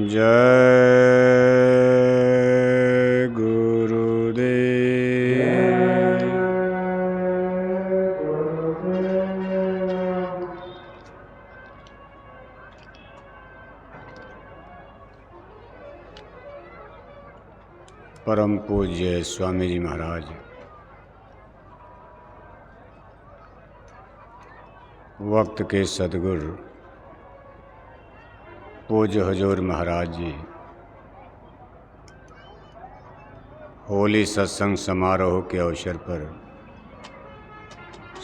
जय गुरुदेव। परम पूज्य स्वामी जी महाराज, वक्त के सद्गुरु पूज्य हुजूर महाराज जी होली सत्संग समारोह के अवसर पर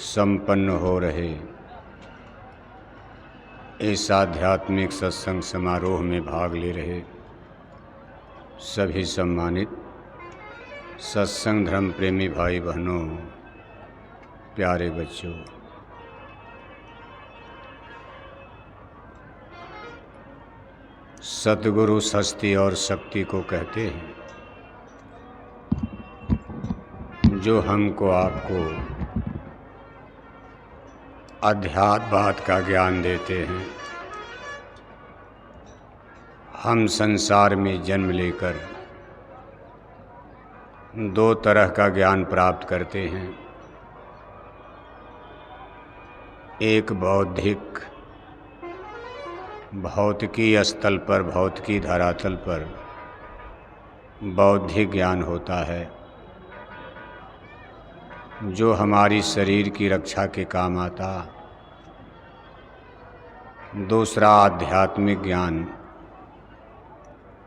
संपन्न हो रहे इस आध्यात्मिक सत्संग समारोह में भाग ले रहे सभी सम्मानित सत्संग धर्म प्रेमी भाई बहनों, प्यारे बच्चों, सतगुरु सस्ती और शक्ति को कहते हैं, जो हमको आपको अध्यात्मवाद का ज्ञान देते हैं। हम संसार में जन्म लेकर दो तरह का ज्ञान प्राप्त करते हैं, एक बौद्धिक भौतिकी स्थल पर, भौतिकी धरातल पर बौद्धिक ज्ञान होता है, जो हमारी शरीर की रक्षा के काम आता। दूसरा आध्यात्मिक ज्ञान,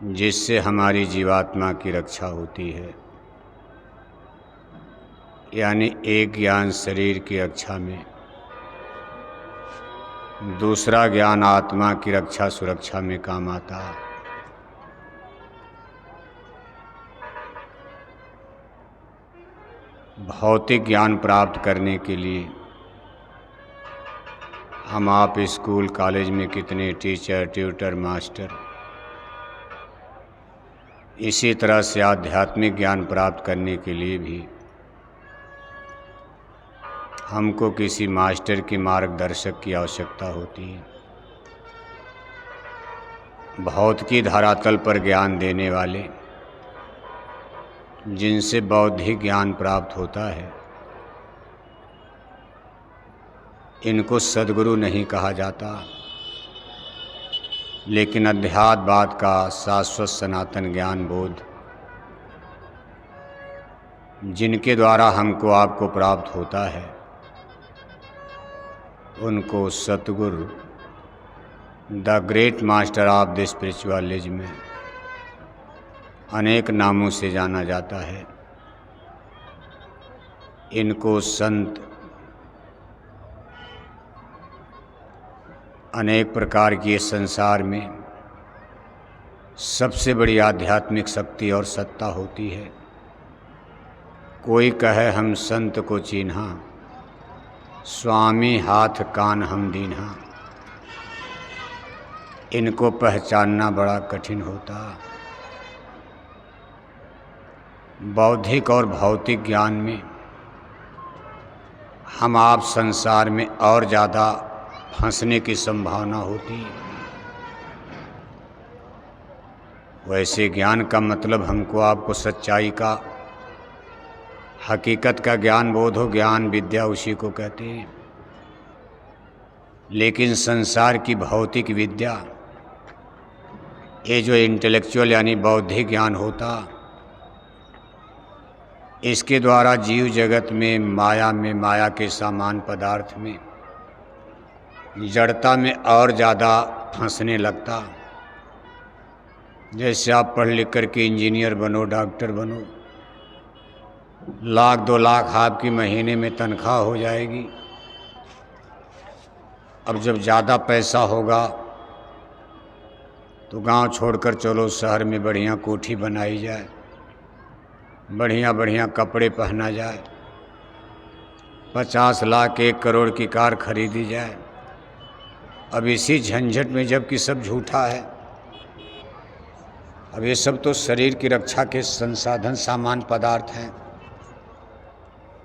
जिससे हमारी जीवात्मा की रक्षा होती है। यानी एक ज्ञान शरीर की रक्षा में, दूसरा ज्ञान आत्मा की रक्षा सुरक्षा में काम आता। भौतिक ज्ञान प्राप्त करने के लिए हम आप स्कूल कॉलेज में कितने टीचर, ट्यूटर, मास्टर, इसी तरह से आध्यात्मिक ज्ञान प्राप्त करने के लिए भी हमको किसी मास्टर की, मार्गदर्शक की आवश्यकता होती है। भौतिकी धरातल पर ज्ञान देने वाले, जिनसे बौद्धिक ज्ञान प्राप्त होता है, इनको सद्गुरु नहीं कहा जाता, लेकिन अध्यात्मवाद का शाश्वत सनातन ज्ञान बोध जिनके द्वारा हमको आपको प्राप्त होता है, उनको सतगुरु, the great master of the spiritualism में अनेक नामों से जाना जाता है। इनको संत अनेक प्रकार की इस संसार में सबसे बड़ी आध्यात्मिक शक्ति और सत्ता होती है। कोई कहे हम संत को चिन्हा, स्वामी हाथ कान हम दीन्हा। इनको पहचानना बड़ा कठिन होता। बौद्धिक और भौतिक ज्ञान में हम आप संसार में और ज़्यादा फंसने की संभावना होती। वैसे ज्ञान का मतलब हमको आपको सच्चाई का, हकीकत का ज्ञान बोध हो, ज्ञान विद्या उसी को कहते हैं। लेकिन संसार की भौतिक विद्या, ये जो इंटेलेक्चुअल यानी बौद्धिक ज्ञान होता, इसके द्वारा जीव जगत में, माया के सामान पदार्थ में, जड़ता में और ज़्यादा फंसने लगता। जैसे आप पढ़ लिख कर के इंजीनियर बनो, डॉक्टर बनो, लाख 2 लाख आपकी महीने में तनख्वाह हो जाएगी। अब जब ज़्यादा पैसा होगा तो गांव छोड़कर चलो शहर में बढ़िया कोठी बनाई जाए, बढ़िया बढ़िया कपड़े पहना जाए, 50 लाख 1 करोड़ की कार खरीदी जाए। अब इसी झंझट में जबकि सब झूठा है। अब ये सब तो शरीर की रक्षा के संसाधन, सामान, पदार्थ हैं,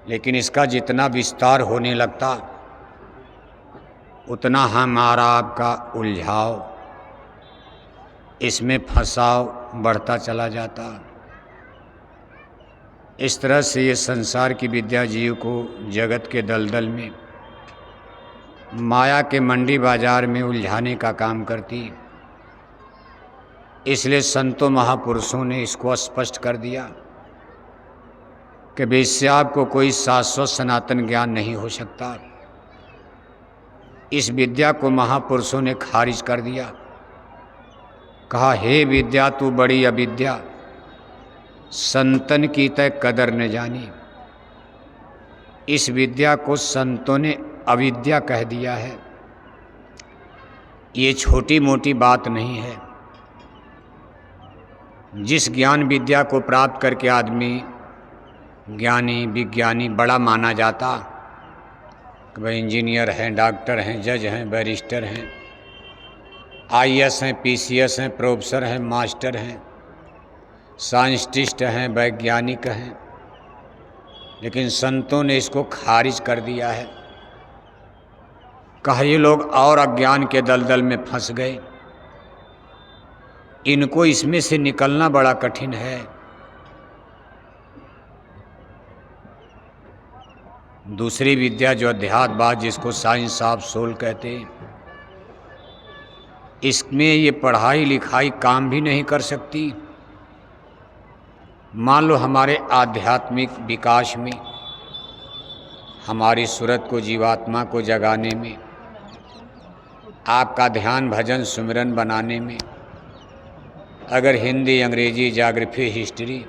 लेकिन इसका जितना विस्तार होने लगता उतना हमारा आपका उलझाव इसमें फंसाव बढ़ता चला जाता। इस तरह से ये संसार की विद्या जीव को जगत के दलदल में, माया के मंडी बाजार में उलझाने का काम करती। इसलिए संतों महापुरुषों ने इसको स्पष्ट कर दिया कि वैसे आपको कोई शाश्वत सनातन ज्ञान नहीं हो सकता। इस विद्या को महापुरुषों ने खारिज कर दिया। कहा, हे विद्या तू बड़ी अविद्या, संतन की तय कदर न जानी। इस विद्या को संतों ने अविद्या कह दिया है। ये छोटी मोटी बात नहीं है। जिस ज्ञान विद्या को प्राप्त करके आदमी ज्ञानी विज्ञानी बड़ा माना जाता, वह इंजीनियर हैं, डॉक्टर हैं, जज हैं, बैरिस्टर हैं, आईएएस हैं, पीसीएस हैं, प्रोफेसर हैं, मास्टर हैं, साइंटिस्ट हैं, वैज्ञानिक हैं, लेकिन संतों ने इसको खारिज कर दिया है। कहा, ये लोग और अज्ञान के दलदल में फंस गए, इनको इसमें से निकलना बड़ा कठिन है। दूसरी विद्या जो अध्यात्मवाद, जिसको साइंस ऑफ सोल कहते हैं, इसमें ये पढ़ाई लिखाई काम भी नहीं कर सकती। मान लो हमारे आध्यात्मिक विकास में, हमारी सूरत को, जीवात्मा को जगाने में, आपका ध्यान भजन सुमिरन बनाने में, अगर हिंदी, अंग्रेजी, geography, history,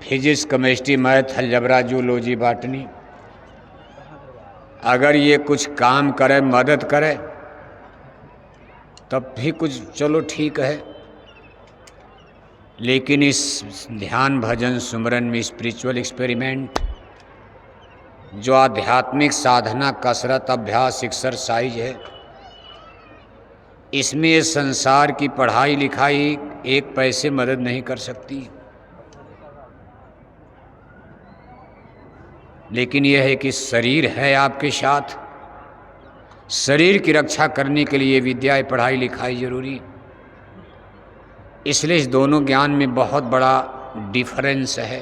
physics, chemistry, math, algebra, zoology, botany, अगर ये कुछ काम करे, मदद करे, तब भी कुछ चलो ठीक है। लेकिन इस ध्यान भजन सुमरन में, स्पिरिचुअल एक्सपेरिमेंट, जो आध्यात्मिक साधना, कसरत, अभ्यास, एक्सरसाइज है, इसमें ये संसार की पढ़ाई लिखाई एक पैसे मदद नहीं कर सकती। लेकिन यह है कि शरीर है आपके साथ, शरीर की रक्षा करने के लिए विद्या, पढ़ाई लिखाई जरूरी। इसलिए इस दोनों ज्ञान में बहुत बड़ा डिफरेंस है।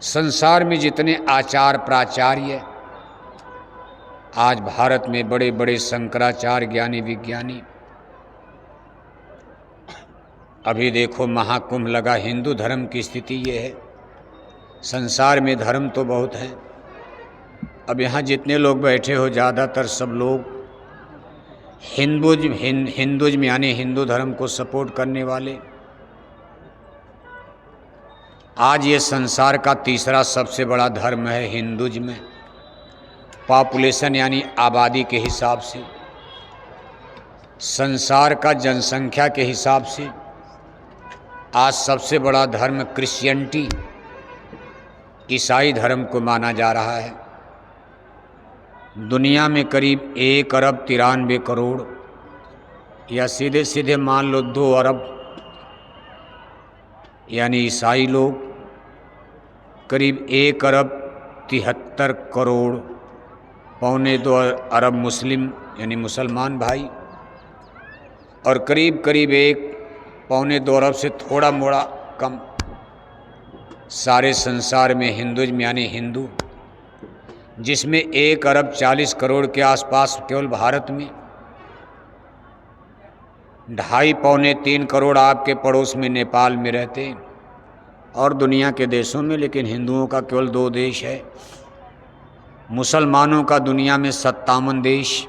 संसार में जितने आचार प्राचार्य, आज भारत में बड़े बड़े शंकराचार्य, ज्ञानी विज्ञानी, अभी देखो महाकुंभ लगा, हिंदू धर्म की स्थिति ये है। संसार में धर्म तो बहुत है, अब यहाँ जितने लोग बैठे हो ज़्यादातर सब लोग हिंदुज़्म यानी हिंदू धर्म को सपोर्ट करने वाले। आज ये संसार का तीसरा सबसे बड़ा धर्म है हिंदुज़्म। पॉपुलेशन यानी आबादी के हिसाब से, संसार का जनसंख्या के हिसाब से आज सबसे बड़ा धर्म क्रिश्चियनिटी, ईसाई धर्म को माना जा रहा है। दुनिया में करीब 1 अरब 93 करोड़, या सीधे सीधे मान लो 2 अरब यानी ईसाई लोग, करीब 1 अरब 73 करोड़, 1.25 अरब मुस्लिम यानी मुसलमान भाई, और करीब करीब 1.25 अरब से थोड़ा मोड़ा कम सारे संसार में हिंदुज़्म यानी हिंदू, जिसमें 1 अरब 40 करोड़ के आसपास केवल भारत में, 2.5-3 करोड़ आपके पड़ोस में नेपाल में रहते हैं और दुनिया के देशों में। लेकिन हिंदुओं का केवल 2 देश है, मुसलमानों का दुनिया में 57 देश,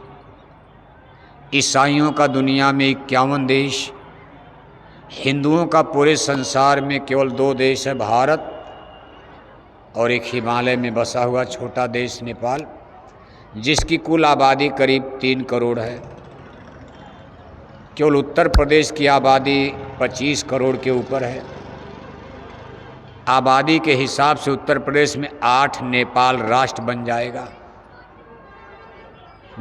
ईसाइयों का दुनिया में 51 देश, हिंदुओं का पूरे संसार में केवल 2 देश है, भारत और एक हिमालय में बसा हुआ छोटा देश नेपाल, जिसकी कुल आबादी करीब 3 करोड़ है। केवल उत्तर प्रदेश की आबादी 25 करोड़ के ऊपर है। आबादी के हिसाब से उत्तर प्रदेश में 8 नेपाल राष्ट्र बन जाएगा।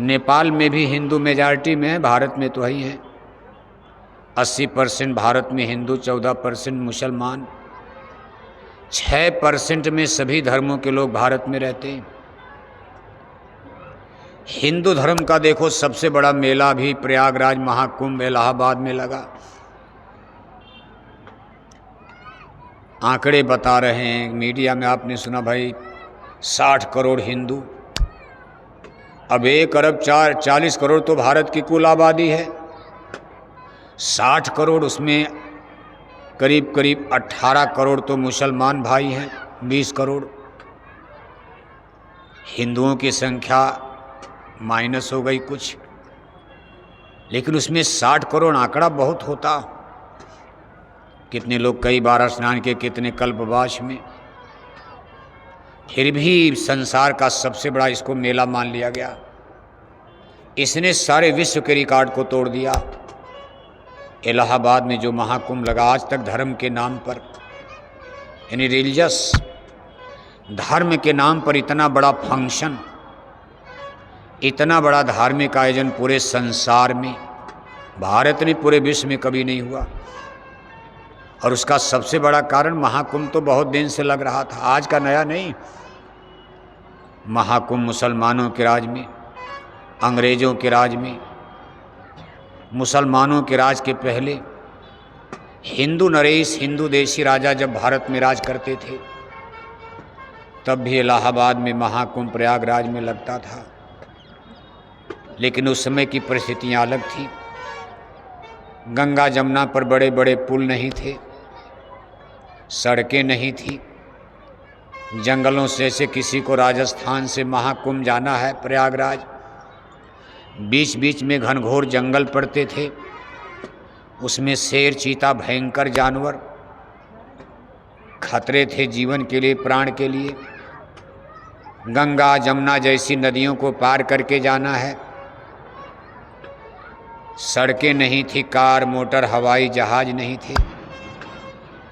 नेपाल में भी हिंदू मेजॉरिटी में है, भारत में तो ही है। 80% भारत में हिंदू, 14% मुसलमान, 6% में सभी धर्मों के लोग भारत में रहते हैं। हिंदू धर्म का देखो सबसे बड़ा मेला भी प्रयागराज महाकुंभ इलाहाबाद में लगा। आंकड़े बता रहे हैं, मीडिया में आपने सुना भाई 60 करोड़ हिंदू। अब 1 अरब 40 करोड़ तो भारत की कुल आबादी है, 60 करोड़ उसमें करीब करीब 18 करोड़ तो मुसलमान भाई हैं, 20 करोड़। हिंदुओं की संख्या माइनस हो गई कुछ, लेकिन उसमें 60 करोड़ आंकड़ा बहुत होता। कितने लोग कई बार स्नान के, कितने कल्पवास में, फिर भी संसार का सबसे बड़ा इसको मेला मान लिया गया। इसने सारे विश्व के रिकॉर्ड को तोड़ दिया। इलाहाबाद में जो महाकुंभ लगा, आज तक धर्म के नाम पर, यानी रिलीजियस धर्म के नाम पर इतना बड़ा फंक्शन, इतना बड़ा धार्मिक आयोजन पूरे संसार में, भारत में, पूरे विश्व में कभी नहीं हुआ। और उसका सबसे बड़ा कारण महाकुंभ तो बहुत दिन से लग रहा था, आज का नया नहीं। महाकुंभ मुसलमानों के राज में, अंग्रेजों के राज में, मुसलमानों के राज के पहले हिंदू नरेश, हिंदू देशी राजा जब भारत में राज करते थे, तब भी इलाहाबाद में महाकुंभ प्रयागराज में लगता था। लेकिन उस समय की परिस्थितियाँ अलग थी। गंगा जमुना पर बड़े बड़े पुल नहीं थे, सड़कें नहीं थी। जंगलों से, जैसे किसी को राजस्थान से महाकुंभ जाना है प्रयागराज, बीच बीच में घनघोर जंगल पड़ते थे, उसमें शेर, चीता, भयंकर जानवर, खतरे थे जीवन के लिए, प्राण के लिए। गंगा जमुना जैसी नदियों को पार करके जाना है। सड़कें नहीं थी, कार, मोटर, हवाई जहाज नहीं थे।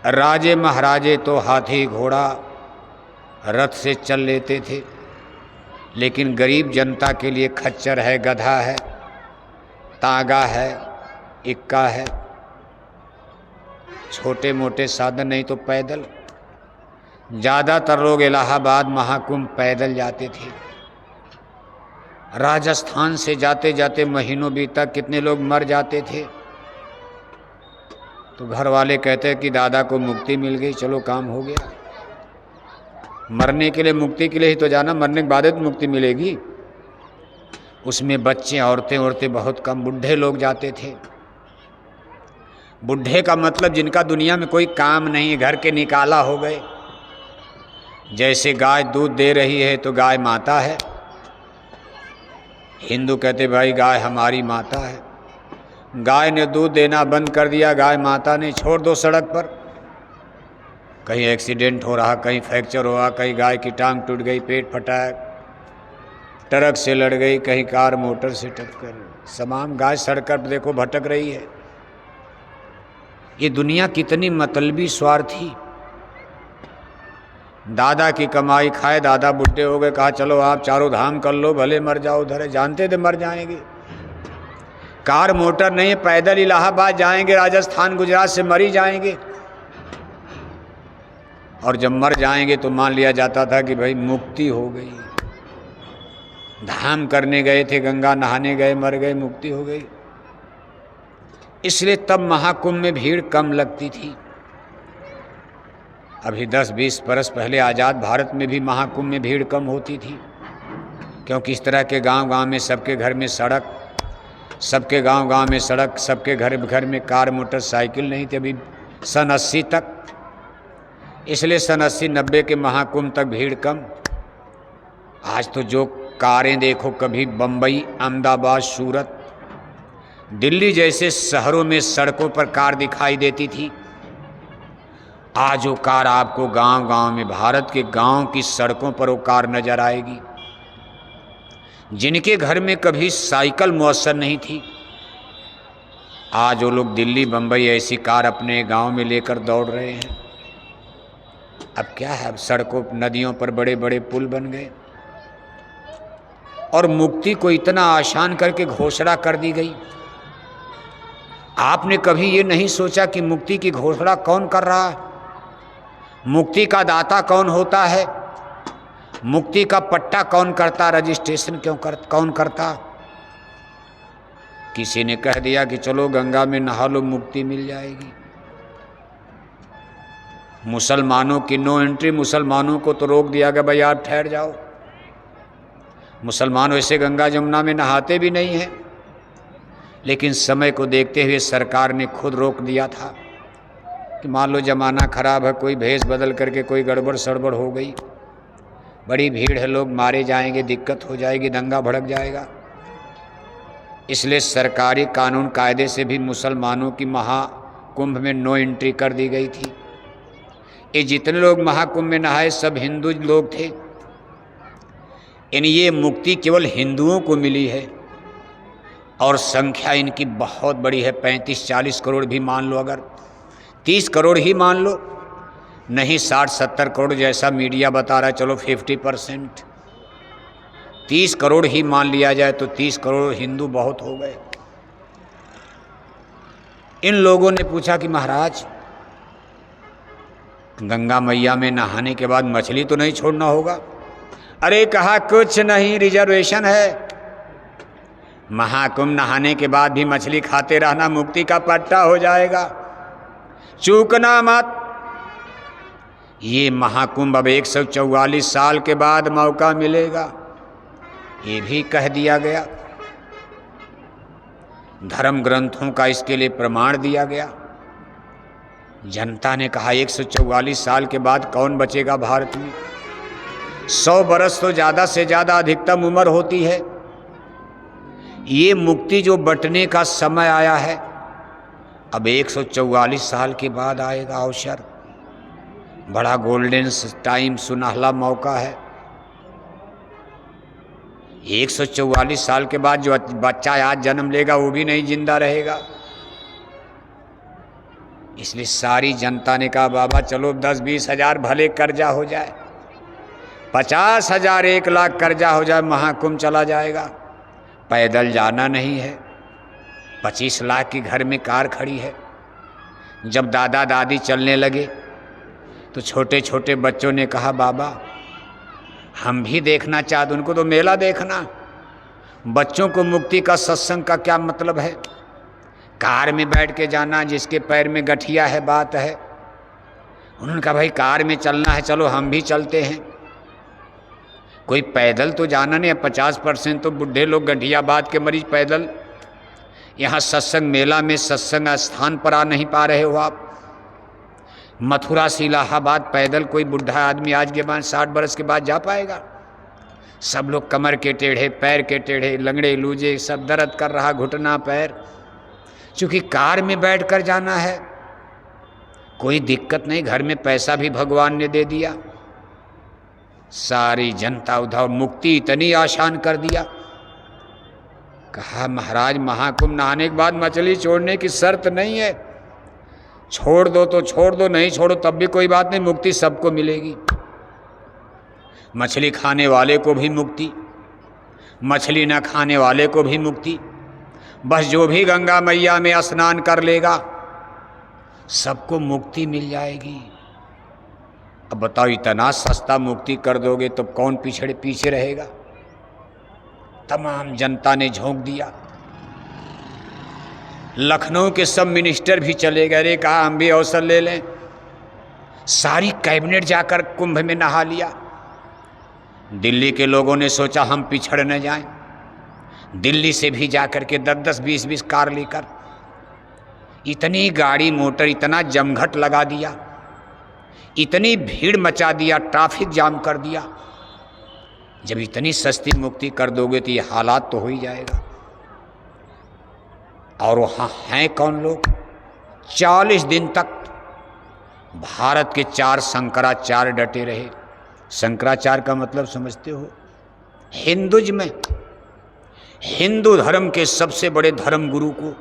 राजे महाराजे तो हाथी, घोड़ा, रथ से चल लेते थे, लेकिन गरीब जनता के लिए खच्चर है, गधा है, तागा है, इक्का है, छोटे मोटे साधन नहीं तो पैदल। ज़्यादातर लोग इलाहाबाद महाकुंभ पैदल जाते थे। राजस्थान से जाते जाते महीनों बीता, कितने लोग मर जाते थे। तो घर वाले कहते हैं कि दादा को मुक्ति मिल गई, चलो काम हो गया। मरने के लिए, मुक्ति के लिए ही तो जाना, मरने के बाद तो मुक्ति मिलेगी। उसमें बच्चे, औरतें बहुत कम, बुढ़े लोग जाते थे। बुढ़े का मतलब जिनका दुनिया में कोई काम नहीं, घर के निकाला हो गए। जैसे गाय दूध दे रही है तो गाय माता है, हिंदू कहते भाई गाय हमारी माता है। गाय ने दूध देना बंद कर दिया, गाय माता ने, छोड़ दो सड़क पर। कहीं एक्सीडेंट हो रहा, कहीं फ्रैक्चर हुआ, कहीं गाय की टांग टूट गई, पेट फटा, ट्रक से लड़ गई, कहीं कार मोटर से टक्कर, तमाम गाय सड़क पर देखो भटक रही है। ये दुनिया कितनी मतलबी, स्वार्थी। दादा की कमाई खाए, दादा बुढ़े हो गए, कहा चलो आप चारों धाम कर लो, भले मर जाओ उधर है, जानते थे मर जाएंगे। कार मोटर नहीं, पैदल इलाहाबाद जाएंगे, राजस्थान गुजरात से मर ही जाएंगे। और जब मर जाएंगे तो मान लिया जाता था कि भाई मुक्ति हो गई। धाम करने गए थे, गंगा नहाने गए, मर गए, मुक्ति हो गई। इसलिए तब महाकुंभ में भीड़ कम लगती थी। अभी 10-20 बरस पहले आज़ाद भारत में भी महाकुंभ में भीड़ कम होती थी, क्योंकि इस तरह के गांव-गांव में सबके घर में सड़क, सबके गांव-गांव में सड़क, सबके घर में कार, मोटरसाइकिल नहीं थे अभी सन 80 तक। इसलिए सन 80-90 के महाकुंभ तक भीड़ कम। आज तो जो कारें देखो, कभी बम्बई, अहमदाबाद, सूरत, दिल्ली जैसे शहरों में सड़कों पर कार दिखाई देती थी, आज वो कार आपको गांव-गांव में, भारत के गांव की सड़कों पर वो कार नजर आएगी। जिनके घर में कभी साइकिल मुयस्सर नहीं थी, आज वो लोग दिल्ली, बम्बई ऐसी कार अपने गांव में लेकर दौड़ रहे हैं। अब क्या है, अब सड़कों, नदियों पर बड़े बड़े पुल बन गए और मुक्ति को इतना आसान करके घोषणा कर दी गई। आपने कभी ये नहीं सोचा कि मुक्ति की घोषणा कौन कर रहा है, मुक्ति का दाता कौन होता है। मुक्ति का पट्टा कौन करता, रजिस्ट्रेशन कौन करता? किसी ने कह दिया कि चलो गंगा में नहा लो, मुक्ति मिल जाएगी। मुसलमानों की नो एंट्री, मुसलमानों को तो रोक दिया गया, भाई आप ठहर जाओ। मुसलमान वैसे गंगा जमुना में नहाते भी नहीं हैं, लेकिन समय को देखते हुए सरकार ने खुद रोक दिया था कि मान लो जमाना खराब है, कोई भेष बदल करके कोई गड़बड़ सड़बड़ हो गई, बड़ी भीड़ है, लोग मारे जाएंगे, दिक्कत हो जाएगी, दंगा भड़क जाएगा। इसलिए सरकारी कानून कायदे से भी मुसलमानों की महाकुंभ में नो एंट्री कर दी गई थी। ये जितने लोग महाकुंभ में नहाए सब हिंदू लोग थे। ये मुक्ति केवल हिंदुओं को मिली है और संख्या इनकी बहुत बड़ी है, 35-40 करोड़ भी मान लो, अगर 30 करोड़ ही मान लो, नहीं 60-70 करोड़ जैसा मीडिया बता रहा है, चलो 50%, 30 करोड़ ही मान लिया जाए तो 30 करोड़ हिंदू बहुत हो गए। इन लोगों ने पूछा कि महाराज गंगा मैया में नहाने के बाद मछली तो नहीं छोड़ना होगा? अरे कहा कुछ नहीं, रिजर्वेशन है, महाकुंभ नहाने के बाद भी मछली खाते रहना, मुक्ति का पट्टा हो जाएगा, चूकना मत। ये महाकुंभ अब 144 साल के बाद मौका मिलेगा, ये भी कह दिया गया। धर्म ग्रंथों का इसके लिए प्रमाण दिया गया। जनता ने कहा 144 साल के बाद कौन बचेगा भारत में? 100 बरस तो ज़्यादा से ज़्यादा अधिकतम उम्र होती है। ये मुक्ति जो बंटने का समय आया है, अब 144 साल के बाद आएगा अवसर, बड़ा गोल्डन टाइम, सुनहला मौका है। 144 साल के बाद जो बच्चा आज जन्म लेगा वो भी नहीं जिंदा रहेगा। इसलिए सारी जनता ने कहा बाबा चलो 10-20 हज़ार भले कर्जा हो जाए, 50,000 1 लाख कर्जा हो जाए, महाकुंभ चला जाएगा। पैदल जाना नहीं है, 25 लाख की घर में कार खड़ी है। जब दादा दादी चलने लगे तो छोटे छोटे बच्चों ने कहा बाबा हम भी देखना चाहते, उनको तो मेला देखना, बच्चों को मुक्ति का सत्संग का क्या मतलब है? कार में बैठ के जाना, जिसके पैर में गठिया है, बात है। उन्होंने कहा भाई कार में चलना है, चलो हम भी चलते हैं। कोई पैदल तो जाना नहीं है, 50% तो बुढ़े लोग गठियाबाद के मरीज पैदल। यहाँ सत्संग मेला में सत्संग स्थान पर आ नहीं पा रहे हो आप। मथुरा से इलाहाबाद पैदल कोई बुढ़ा आदमी आज के बाद 60 बरस के बाद जा पाएगा? सब लोग कमर के टेढ़े, पैर के टेढ़े, लंगड़े लूजे, सब दर्द कर रहा घुटना पैर। चूँकि कार में बैठ कर जाना है, कोई दिक्कत नहीं, घर में पैसा भी भगवान ने दे दिया। सारी जनता उधर, मुक्ति इतनी आसान कर दिया। कहा महाराज महाकुंभ नहाने के बाद मछली छोड़ने की शर्त नहीं है, छोड़ दो तो छोड़ दो, नहीं छोड़ो तब भी कोई बात नहीं, मुक्ति सबको मिलेगी। मछली खाने वाले को भी मुक्ति, मछली न खाने वाले को भी मुक्ति, बस जो भी गंगा मैया में स्नान कर लेगा सबको मुक्ति मिल जाएगी। अब बताओ इतना सस्ता मुक्ति कर दोगे तो कौन पीछे रहेगा? तमाम जनता ने झोंक दिया। लखनऊ के सब मिनिस्टर भी चले गए, रे कहा हम भी अवसर ले लें। सारी कैबिनेट जाकर कुंभ में नहा लिया। दिल्ली के लोगों ने सोचा हम पिछड़ न जाएं, दिल्ली से भी जाकर के 10-10, 20-20 कार लेकर इतनी गाड़ी मोटर, इतना जमघट लगा दिया, इतनी भीड़ मचा दिया, ट्रैफिक जाम कर दिया। जब इतनी सस्ती मुक्ति कर दोगे तो ये हालात तो हो ही जाएगा। और वहाँ हैं कौन लोग? 40 दिन तक भारत के 4 शंकराचार्य डटे रहे। शंकराचार्य का मतलब समझते हो? हिंदुइज्म में हिंदू धर्म के सबसे बड़े धर्म गुरु को,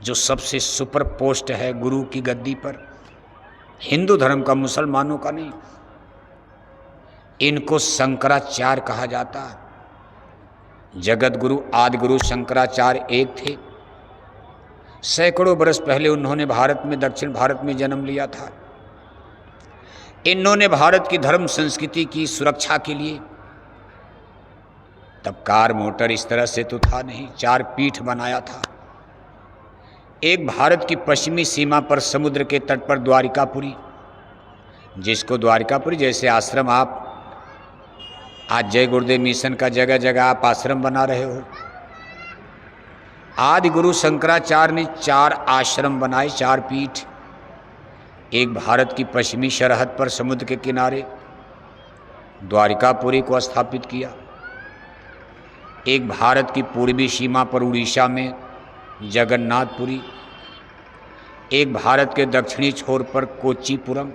जो सबसे सुपर पोस्ट है गुरु की गद्दी पर, हिंदू धर्म का, मुसलमानों का नहीं, इनको शंकराचार्य कहा जाता है। जगत गुरु आदि गुरु शंकराचार्य एक थे। सैकड़ों बरस पहले उन्होंने भारत में, दक्षिण भारत में जन्म लिया था। इन्होंने भारत की धर्म संस्कृति की सुरक्षा के लिए, तब कार मोटर इस तरह से तो था नहीं, 4 पीठ बनाया था। एक भारत की पश्चिमी सीमा पर समुद्र के तट पर द्वारिकापुरी, जिसको द्वारिकापुरी जैसे आश्रम आप आज जय गुरुदेव मिशन का जगह जगह आप आश्रम बना रहे हो, आदि गुरु शंकराचार्य ने 4 आश्रम बनाए, 4 पीठ। एक भारत की पश्चिमी सरहद पर समुद्र के किनारे द्वारिकापुरी को स्थापित किया, एक भारत की पूर्वी सीमा पर उड़ीसा में जगन्नाथपुरी, एक भारत के दक्षिणी छोर पर कोच्चिपुरम,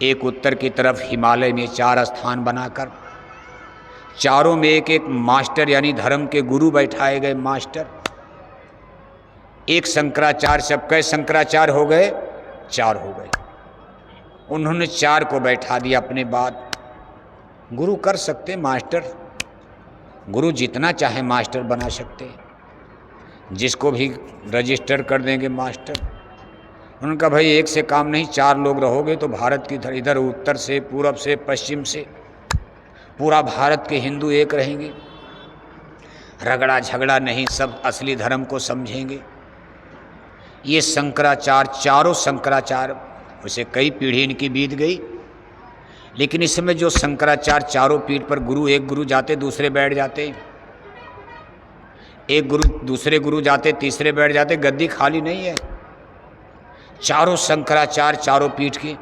एक उत्तर की तरफ हिमालय में 4 स्थान बनाकर चारों में एक एक मास्टर यानी धर्म के गुरु बैठाए गए मास्टर। एक शंकराचार्य, सब कई शंकराचार्य हो गए, 4 हो गए। उन्होंने 4 को बैठा दिया अपने बाद। गुरु कर सकते मास्टर, गुरु जितना चाहे मास्टर बना सकते, जिसको भी रजिस्टर कर देंगे मास्टर। उनका भाई एक से काम नहीं, 4 लोग रहोगे तो भारत की इधर उत्तर से, पूरब से, पश्चिम से पूरा भारत के हिंदू एक रहेंगे, रगड़ा झगड़ा नहीं, सब असली धर्म को समझेंगे। ये शंकराचार्य, चारों शंकराचार्य, उसे कई पीढ़ी इनकी बीत गई, लेकिन इस समय जो शंकराचार्य चारों पीठ पर गुरु, एक गुरु जाते दूसरे बैठ जाते, एक गुरु दूसरे गुरु जाते तीसरे बैठ जाते, गद्दी खाली नहीं है। चारों शंकराचार्य चारों पीठ के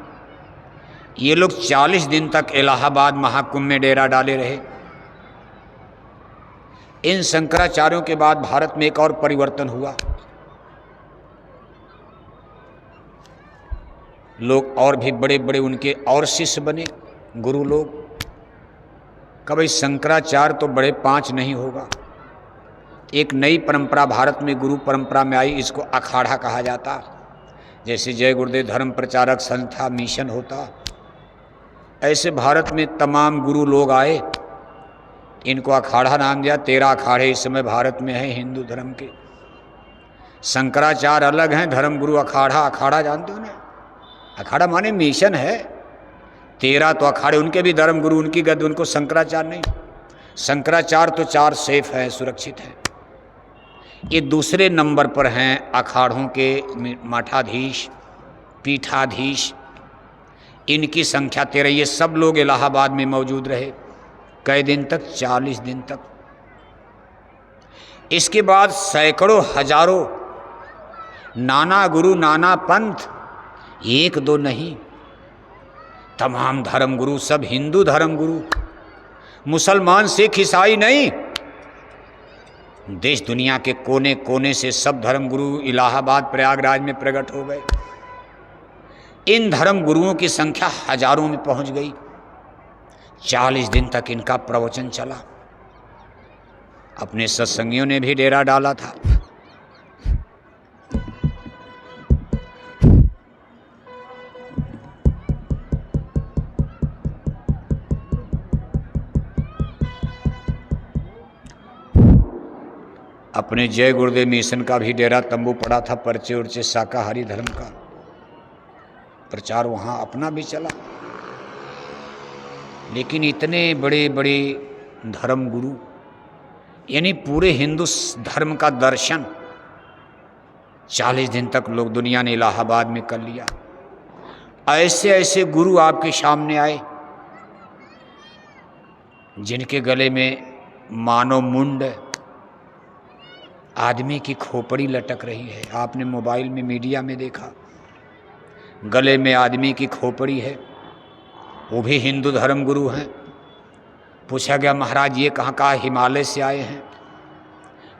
ये लोग 40 दिन तक इलाहाबाद महाकुंभ में डेरा डाले रहे। इन शंकराचार्यों के बाद भारत में एक और परिवर्तन हुआ, लोग और भी बड़े बड़े उनके और शिष्य बने, गुरु लोग। कभी शंकराचार्य तो बड़े 5 नहीं होगा। एक नई परंपरा भारत में गुरु परंपरा में आई, इसको अखाड़ा कहा जाता। जैसे जय गुरुदेव धर्म प्रचारक संस्था मिशन होता, ऐसे भारत में तमाम गुरु लोग आए, इनको अखाड़ा नाम दिया। 13 अखाड़े इस समय भारत में हैं हिंदू धर्म के। शंकराचार्य अलग हैं, धर्म गुरु अखाड़ा। अखाड़ा जानते हो ना, अखाड़ा माने मिशन है। 13 तो अखाड़े, उनके भी धर्म गुरु, उनकी गद्दी, उनको शंकराचार्य नहीं। शंकराचार्य तो 4 सेफ है, सुरक्षित है। ये दूसरे नंबर पर हैं अखाड़ों के मठाधीश, पीठाधीश, इनकी संख्या 13। ये सब लोग इलाहाबाद में मौजूद रहे। कई दिन तक? 40 दिन तक। इसके बाद सैकड़ों हजारों नाना गुरु, नाना पंथ, 1-2 नहीं, तमाम धर्म गुरु, सब हिंदू धर्म गुरु, मुसलमान सिख ईसाई नहीं, देश दुनिया के कोने कोने से सब धर्म गुरु इलाहाबाद प्रयागराज में प्रकट हो गए। इन धर्म गुरुओं की संख्या हजारों में पहुंच गई। 40 दिन तक इनका प्रवचन चला। अपने सत्संगियों ने भी डेरा डाला था। अपने जय गुरुदेव मिशन का भी डेरा तंबू पड़ा था, पर्चे उर्चे शाकाहारी धर्म का प्रचार वहाँ अपना भी चला। लेकिन इतने बड़े बड़े धर्म गुरु, यानी पूरे हिंदू धर्म का दर्शन 40 दिन तक लोग, दुनिया ने इलाहाबाद में कर लिया। ऐसे ऐसे गुरु आपके सामने आए जिनके गले में मानव मुंड, आदमी की खोपड़ी लटक रही है। आपने मोबाइल में, मीडिया में देखा, गले में आदमी की खोपड़ी है, वो भी हिंदू धर्म गुरु हैं। पूछा गया महाराज ये कहाँ? कहा हिमालय से आए हैं।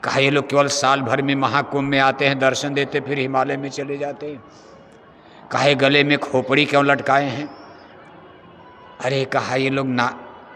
कहा ये लोग केवल साल भर में महाकुंभ में आते हैं, दर्शन देते, फिर हिमालय में चले जाते हैं। कहा गले में खोपड़ी क्यों लटकाए हैं? अरे कहा ये लोग